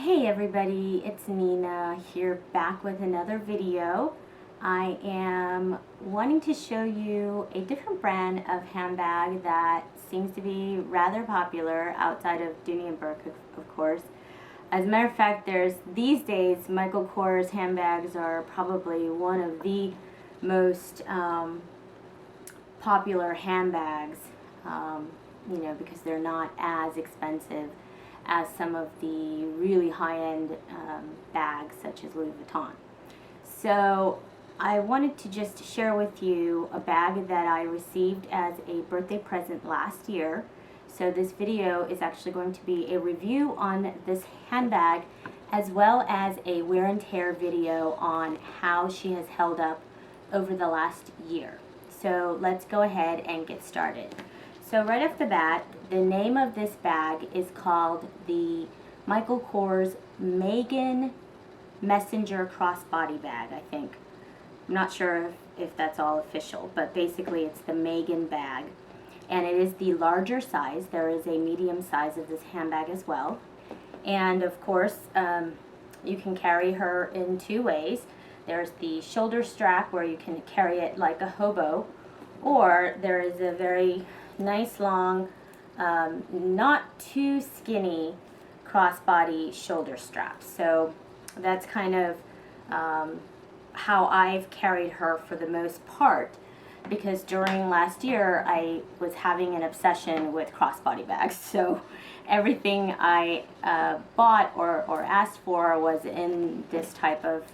Hey everybody, it's Nina here back with another video. I am wanting to show you a different brand of handbag that seems to be rather popular outside of Dooney and Burke, of course. As a matter of fact, these days Michael Kors handbags are probably one of the most popular handbags, because they're not as expensive as some of the really high-end bags such as Louis Vuitton. So I wanted to just share with you a bag that I received as a birthday present last year. So this video is actually going to be a review on this handbag as well as a wear and tear video on how she has held up over the last year. So let's go ahead and get started. So right off the bat, the name of this bag is called the Michael Kors Megan Messenger Crossbody bag, I think. I'm not sure if that's all official, but basically it's the Megan bag. And it is the larger size. There is a medium size of this handbag as well. And of course, you can carry her in two ways. There's the shoulder strap where you can carry it like a hobo, or there is a very nice long, not too skinny crossbody shoulder strap. So that's kind of how I've carried her for the most part, because during last year I was having an obsession with crossbody bags. So everything I bought or asked for was in this type of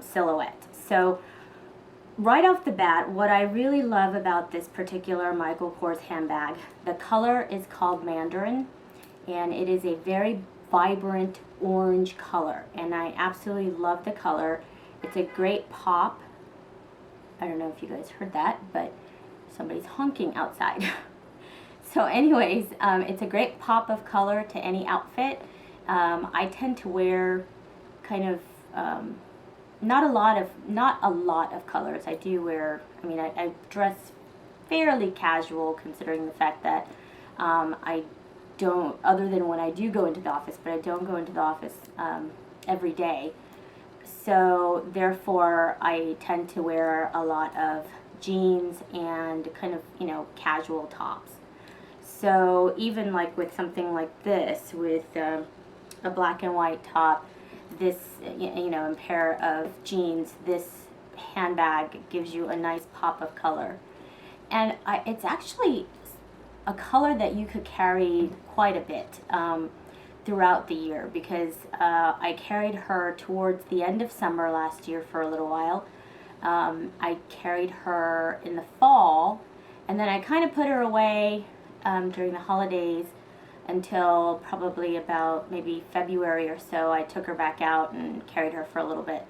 silhouette. So right off the bat, what I really love about this particular Michael Kors handbag, the color is called Mandarin, and it is a very vibrant orange color, and I absolutely love the color. It's a great pop. I don't know if you guys heard that, but somebody's honking outside. So anyways, it's a great pop of color to any outfit. I tend to wear kind of not a lot of colors. I do wear, I dress fairly casual considering the fact that I don't, other than when I do go into the office, but I don't go into the office every day. So therefore I tend to wear a lot of jeans and kind of, casual tops. So even like with something like this, with a black and white top, this, and pair of jeans, this handbag gives you a nice pop of color. And it's actually a color that you could carry quite a bit throughout the year, because I carried her towards the end of summer last year for a little while. I carried her in the fall, and then I kind of put her away during the holidays until probably about maybe February or so. I took her back out and carried her for a little bit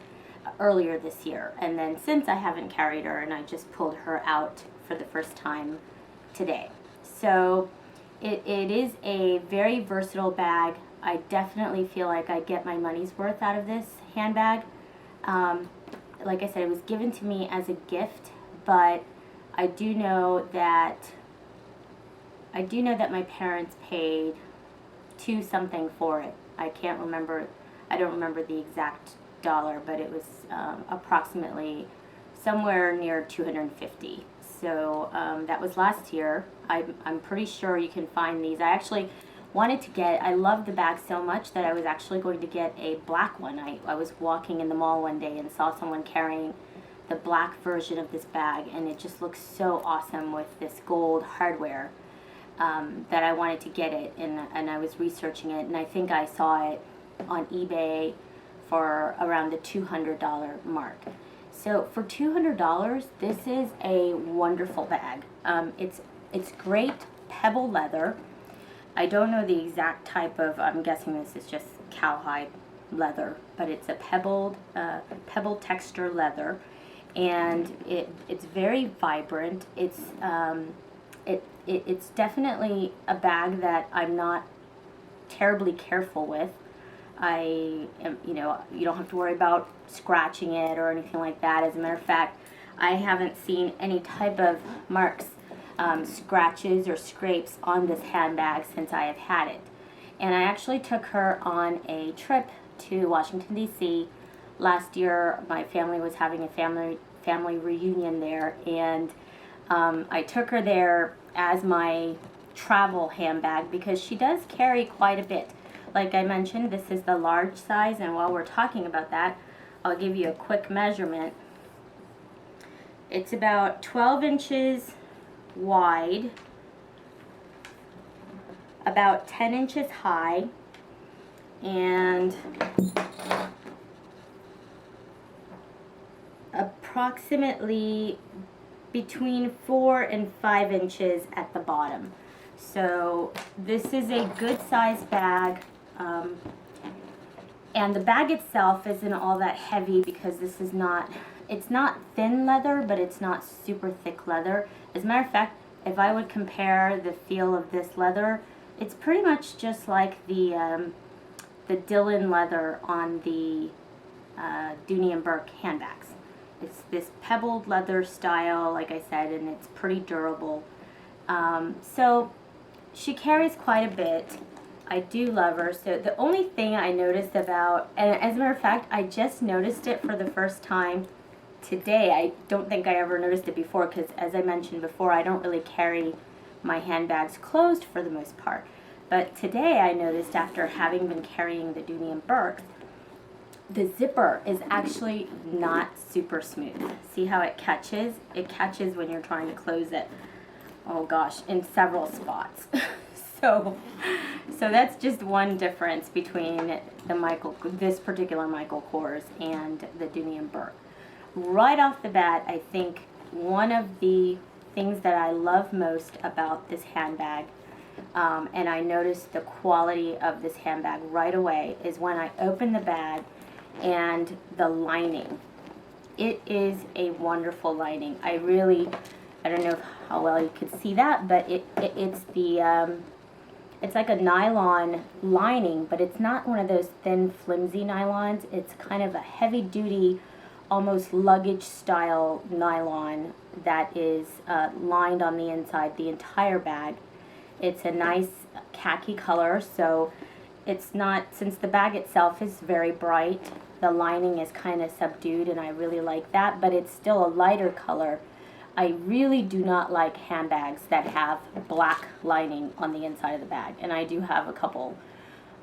earlier this year. And then since I haven't carried her, and I just pulled her out for the first time today. So it is a very versatile bag. I definitely feel like I get my money's worth out of this handbag. Like I said, it was given to me as a gift, but I do know that my parents paid $2 something for it. I don't remember the exact dollar, but it was approximately somewhere near $250. So that was last year. I'm pretty sure you can find these. I actually wanted to I love the bag so much that I was actually going to get a black one. I was walking in the mall one day and saw someone carrying the black version of this bag, and it just looks so awesome with this gold hardware. That I wanted to get it, and I was researching it, and I think I saw it on eBay for around the $200 mark. So for $200, this is a wonderful bag. It's great pebble leather. I don't know the exact type of, I'm guessing this is just cowhide leather, but it's a pebble texture leather, and it's very vibrant. It's definitely a bag that I'm not terribly careful with. You don't have to worry about scratching it or anything like that. As a matter of fact, I haven't seen any type of marks, scratches or scrapes on this handbag since I have had it. And I actually took her on a trip to Washington, D.C. Last year. My family was having a family reunion there, and I took her there as my travel handbag because she does carry quite a bit. Like I mentioned, this is the large size, and while we're talking about that, I'll give you a quick measurement. It's about 12 inches wide, about 10 inches high, and approximately between 4 and 5 inches at the bottom. So this is a good size bag, and the bag itself isn't all that heavy because this is not, it's not thin leather, but it's not super thick leather. As a matter of fact, if I would compare the feel of this leather, it's pretty much just like the Dylan leather on the Dooney & Bourke handbags. It's this pebbled leather style, like I said, and it's pretty durable. So she carries quite a bit. I do love her. So the only thing I noticed about, and as a matter of fact, I just noticed it for the first time today. I don't think I ever noticed it before because, as I mentioned before, I don't really carry my handbags closed for the most part. But today I noticed, after having been carrying the Dooney & Bourke, the zipper is actually not super smooth. See how it catches? It catches when you're trying to close it. Oh gosh, in several spots. So that's just one difference between this particular Michael Kors and the Dooney & Bourke. Right off the bat, I think one of the things that I love most about this handbag, and I noticed the quality of this handbag right away, is when I open the bag and the lining. It is a wonderful lining. I don't know how well you could see that, but it's like a nylon lining, but it's not one of those thin, flimsy nylons. It's kind of a heavy-duty, almost luggage-style nylon that is lined on the inside, the entire bag. It's a nice khaki color, so it's not, since the bag itself is very bright, the lining is kind of subdued, and I really like that, but it's still a lighter color. I really do not like handbags that have black lining on the inside of the bag, and I do have a couple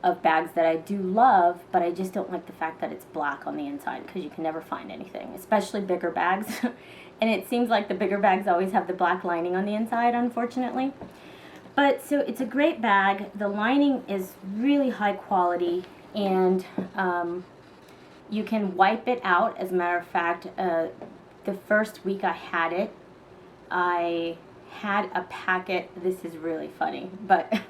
of bags that I do love, but I just don't like the fact that it's black on the inside because you can never find anything, especially bigger bags. And it seems like the bigger bags always have the black lining on the inside, unfortunately. But so it's a great bag. The lining is really high quality, and you can wipe it out. As a matter of fact, the first week I had it, I had a packet. This is really funny, but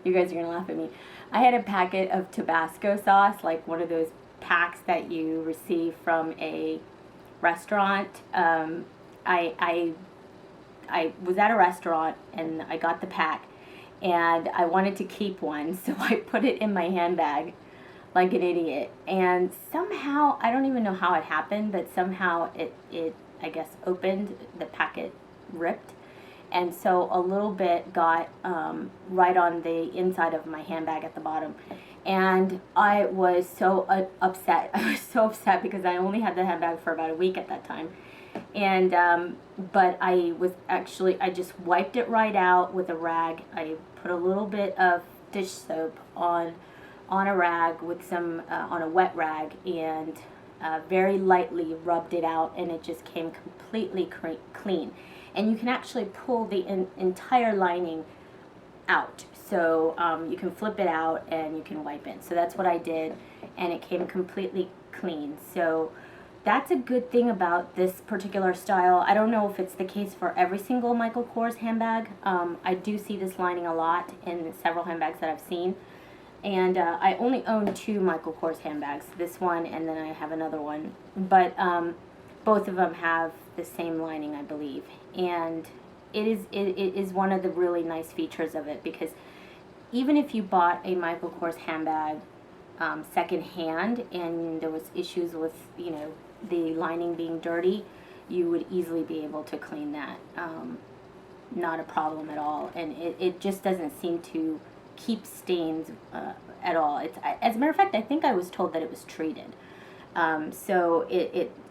you guys are gonna laugh at me. I had a packet of Tabasco sauce, like one of those packs that you receive from a restaurant. I was at a restaurant and I got the pack, and I wanted to keep one, so I put it in my handbag like an idiot. And somehow, I don't even know how it happened, but somehow it I guess opened, the packet ripped, and so a little bit got right on the inside of my handbag at the bottom. And I was so upset. I was so upset because I only had the handbag for about a week at that time. And but I just wiped it right out with a rag. I put a little bit of dish soap on a rag with some on a wet rag, and very lightly rubbed it out, and it just came completely clean. And you can actually pull the entire lining out, so you can flip it out and you can wipe it. So that's what I did, and it came completely clean. So that's a good thing about this particular style. I don't know if it's the case for every single Michael Kors handbag. I do see this lining a lot in several handbags that I've seen. And I only own 2 Michael Kors handbags, this one and then I have another one. But both of them have the same lining, I believe. And it is one of the really nice features of it, because even if you bought a Michael Kors handbag second hand and there was issues with, you know, the lining being dirty, you would easily be able to clean that. Not a problem at all. And it just doesn't seem to keep stains at all. It's, as a matter of fact, I think I was told that it was treated. So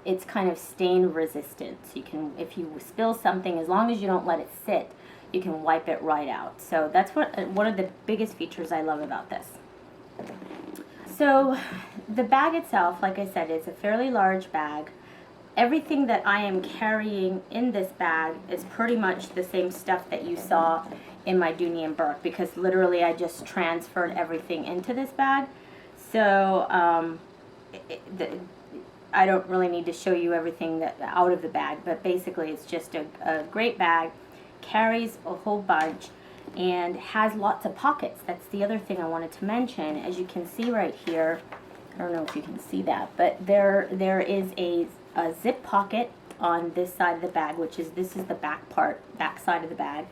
it's kind of stain resistant. So you can, if you spill something, as long as you don't let it sit, you can wipe it right out. So that's one of the biggest features I love about this. So the bag itself, like I said, is a fairly large bag. Everything that I am carrying in this bag is pretty much the same stuff that you saw in my Dooney and Burke, because literally I just transferred everything into this bag. So I don't really need to show you everything that out of the bag, but basically it's just a great bag, carries a whole bunch, and has lots of pockets. That's the other thing I wanted to mention. As you can see right here, I don't know if you can see that, but there is a zip pocket on this side of the bag, this is the back side of the bag.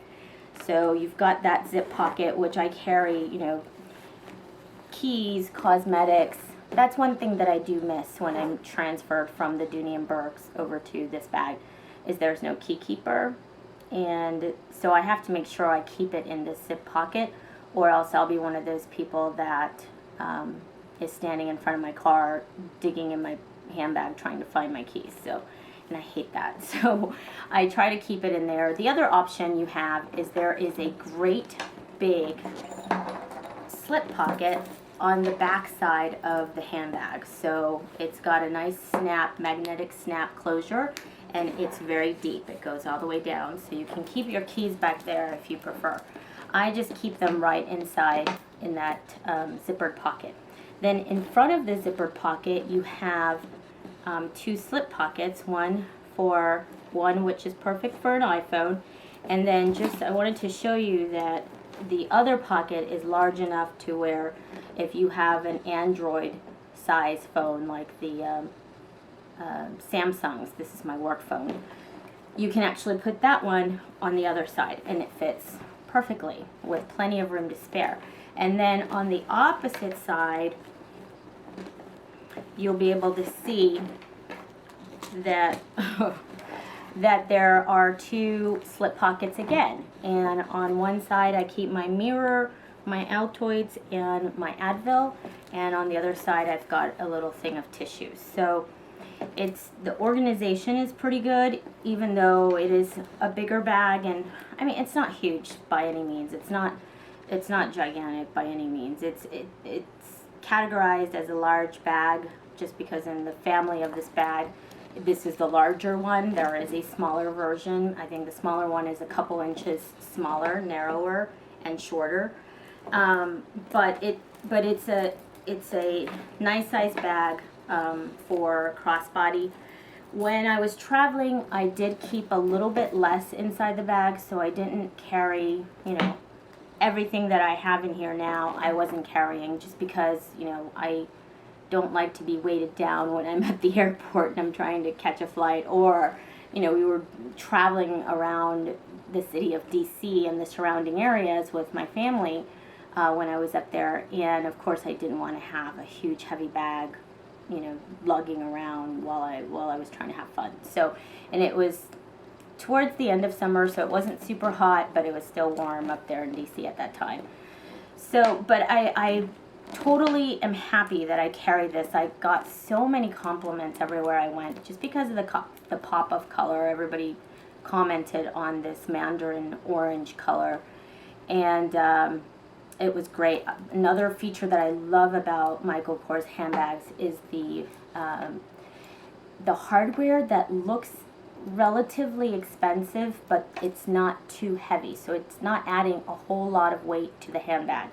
So you've got that zip pocket, which I carry, you know, keys, cosmetics. That's one thing that I do miss when I'm transferred from the Dooney and Burke's over to this bag, is there's no key keeper. And so I have to make sure I keep it in this zip pocket, or else I'll be one of those people that is standing in front of my car, digging in my handbag trying to find my keys. So, and I hate that. So I try to keep it in there. The other option you have is there is a great big slip pocket on the back side of the handbag. So it's got a nice magnetic snap closure, and it's very deep. It goes all the way down, so you can keep your keys back there if you prefer. I just keep them right inside in that zippered pocket. Then in front of the zippered pocket, you have two slip pockets, one which is perfect for an iPhone, and then I wanted to show you that the other pocket is large enough to where if you have an Android size phone like the Samsung's, this is my work phone, you can actually put that one on the other side, and it fits perfectly with plenty of room to spare. And then on the opposite side, you'll be able to see that that there are two slip pockets again. And on one side I keep my mirror, my Altoids, and my Advil, and on the other side I've got a little thing of tissues. So the organization is pretty good, even though it is a bigger bag. And I mean, it's not huge by any means. It's not gigantic by any means. It's categorized as a large bag just because in the family of this bag, this is the larger one. There is a smaller version. I think the smaller one is a couple inches smaller, narrower, and shorter. But it's a nice size bag for crossbody. When I was traveling, I did keep a little bit less inside the bag, so I didn't carry, you know, everything that I have in here now. I wasn't carrying just because, you know, I don't like to be weighted down when I'm at the airport and I'm trying to catch a flight, or, you know, we were traveling around the city of DC and the surrounding areas with my family when I was up there, and of course I didn't want to have a huge heavy bag, you know, lugging around while I was trying to have fun. So, and it was towards the end of summer, so it wasn't super hot, but it was still warm up there in DC at that time. So, but I totally am happy that I carry this. I got so many compliments everywhere I went just because of the pop of color. Everybody commented on this Mandarin orange color, and it was great. Another feature that I love about Michael Kors handbags is the hardware that looks relatively expensive, but it's not too heavy, so it's not adding a whole lot of weight to the handbag.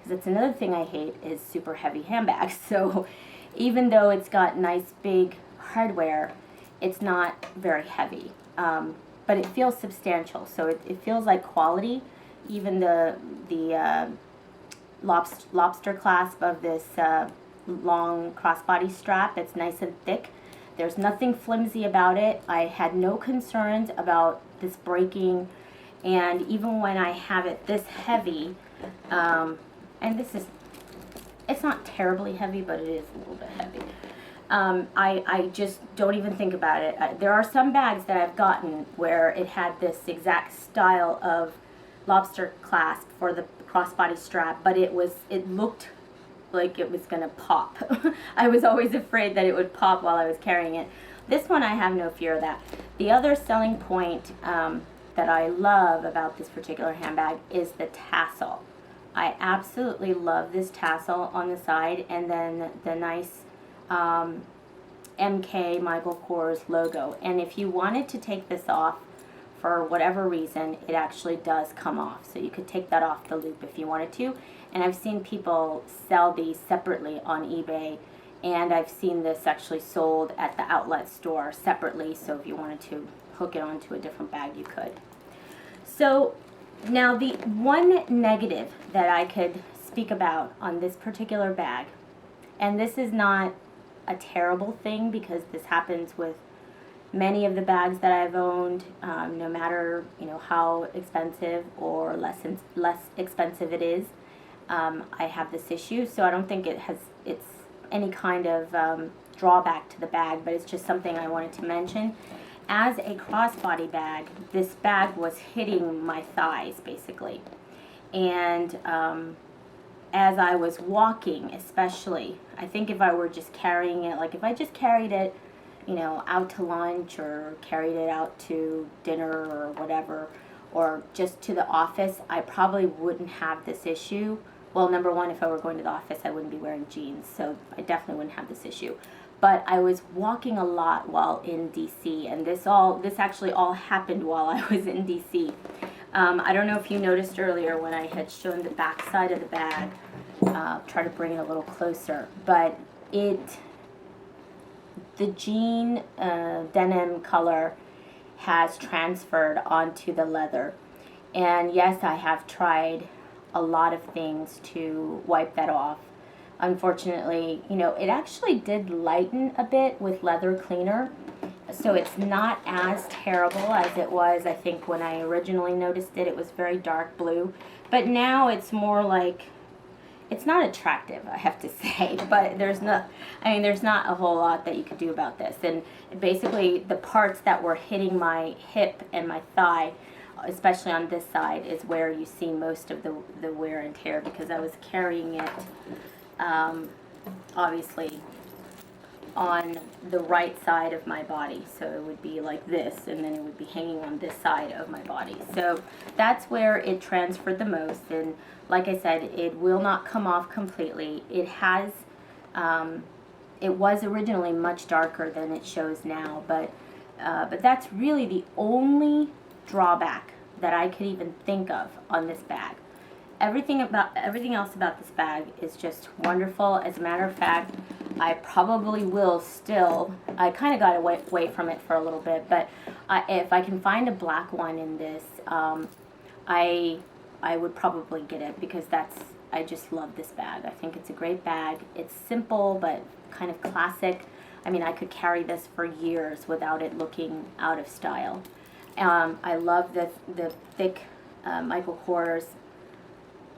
That's another thing I hate, is super heavy handbags. So even though it's got nice big hardware, it's not very heavy, but it feels substantial. So it feels like quality. Even the lobster clasp of this long crossbody strap, it's nice and thick. There's nothing flimsy about it. I had no concerns about this breaking, and even when I have it this heavy, and it's not terribly heavy, but it is a little bit heavy. I just don't even think about it. There are some bags that I've gotten where it had this exact style of lobster clasp for the crossbody strap, but it looked like it was gonna pop. I was always afraid that it would pop while I was carrying it. This one I have no fear of that. The other selling point that I love about this particular handbag is the tassel. I absolutely love this tassel on the side, and then the nice MK Michael Kors logo. And if you wanted to take this off for whatever reason, it actually does come off. So you could take that off the loop if you wanted to. And I've seen people sell these separately on eBay, and I've seen this actually sold at the outlet store separately, so if you wanted to hook it onto a different bag, you could. So now the one negative that I could speak about on this particular bag, and this is not a terrible thing because this happens with many of the bags that I've owned, no matter how expensive or less expensive it is. I have this issue, so I don't think it's any kind of drawback to the bag, but it's just something I wanted to mention. As a crossbody bag, this bag was hitting my thighs basically, and as I was walking, especially, I think if I were just carrying it, like if I just carried it, out to lunch or carried it out to dinner or whatever, or just to the office, I probably wouldn't have this issue. Well, number one, if I were going to the office, I wouldn't be wearing jeans, so I definitely wouldn't have this issue. But I was walking a lot while in DC, and this actually all happened while I was in DC. I don't know if you noticed earlier when I had shown the back side of the bag. Try to bring it a little closer, but the jean denim color has transferred onto the leather. And yes, I have tried a lot of things to wipe that off. Unfortunately, it actually did lighten a bit with leather cleaner, so it's not as terrible as it was, I think, when I originally noticed it. It was very dark blue, but now it's more like, it's not attractive, I have to say, but there's not a whole lot that you could do about this. And basically the parts that were hitting my hip and my thigh, especially on this side, is where you see most of the wear and tear, because I was carrying it obviously on the right side of my body, so it would be like this, and then it would be hanging on this side of my body. So that's where it transferred the most, and like I said, it will not come off completely. It has, it was originally much darker than it shows now, but that's really the only drawback that I could even think of on this bag. Everything else about this bag is just wonderful. As a matter of fact, I probably will still, I kind of got away from it for a little bit, but if I can find a black one in this, I would probably get it, because I just love this bag. I think it's a great bag. It's simple but kind of classic. I mean, I could carry this for years without it looking out of style. I love the thick Michael Kors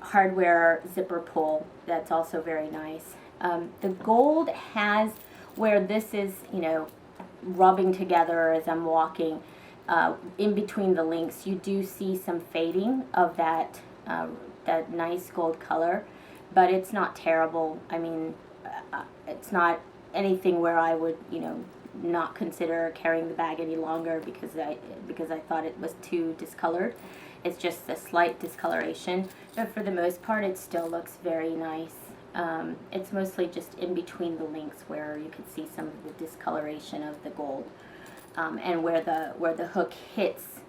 hardware zipper pull. That's also very nice. The gold has, where this is, rubbing together as I'm walking, in between the links, you do see some fading of that nice gold color, but it's not terrible. I mean, it's not anything where I would, not consider carrying the bag any longer because I thought it was too discolored. It's just a slight discoloration, but for the most part it still looks very nice. It's mostly just in between the links where you can see some of the discoloration of the gold, and where the hook hits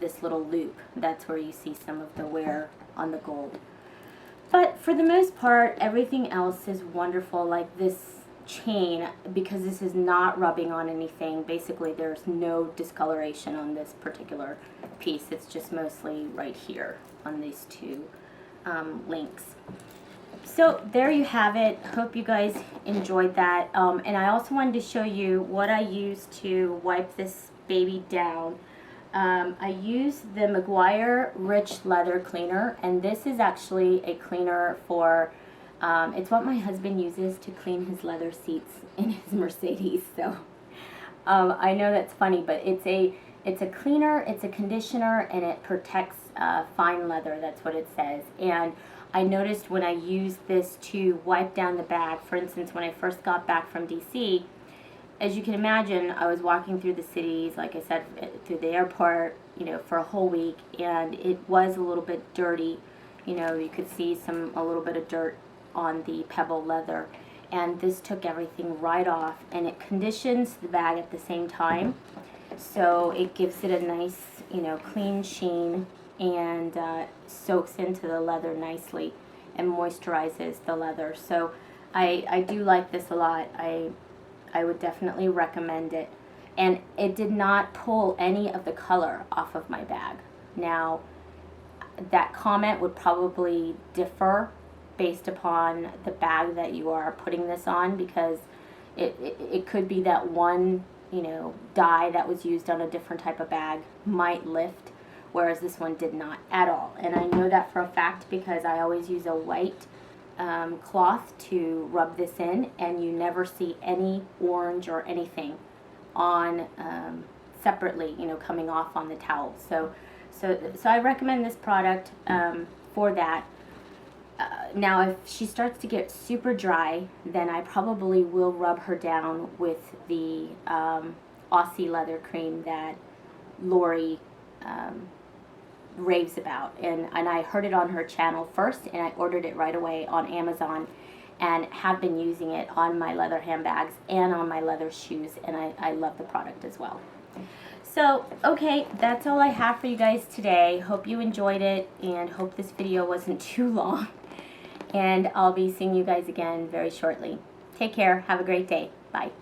this little loop. That's where you see some of the wear on the gold. But for the most part, everything else is wonderful. Like this chain, because this is not rubbing on anything, basically there's no discoloration on this particular piece. It's just mostly right here on these two links. So there you have it. Hope you guys enjoyed that. And I also wanted to show you what I use to wipe this baby down. I use the Meguiar Rich Leather Cleaner, and this is actually a cleaner for, it's what my husband uses to clean his leather seats in his Mercedes. So I know that's funny, but it's it's a cleaner, it's a conditioner, and it protects fine leather. That's what it says. And I noticed when I used this to wipe down the bag, for instance, when I first got back from DC, as you can imagine, I was walking through the cities, like I said, through the airport, you know, for a whole week, and it was a little bit dirty. You know, you could see a little bit of dirt on the pebble leather, and this took everything right off, and it conditions the bag at the same time, so it gives it a nice, you know, clean sheen, and soaks into the leather nicely and moisturizes the leather. So I do like this a lot. I would definitely recommend it. And it did not pull any of the color off of my bag. Now, that comment would probably differ based upon the bag that you are putting this on, because it could be that one, you know, dye that was used on a different type of bag might lift, whereas this one did not at all. And I know that for a fact because I always use a white cloth to rub this in, and you never see any orange or anything on separately, you know, coming off on the towel. So I recommend this product for that. Now, if she starts to get super dry, then I probably will rub her down with the Aussie leather cream that Lori raves about, and I heard it on her channel first, and I ordered it right away on Amazon, and have been using it on my leather handbags and on my leather shoes, and I love the product as well. So, okay, that's all I have for you guys today. Hope you enjoyed it, and hope this video wasn't too long, and I'll be seeing you guys again very shortly. Take care. Have a great day. Bye.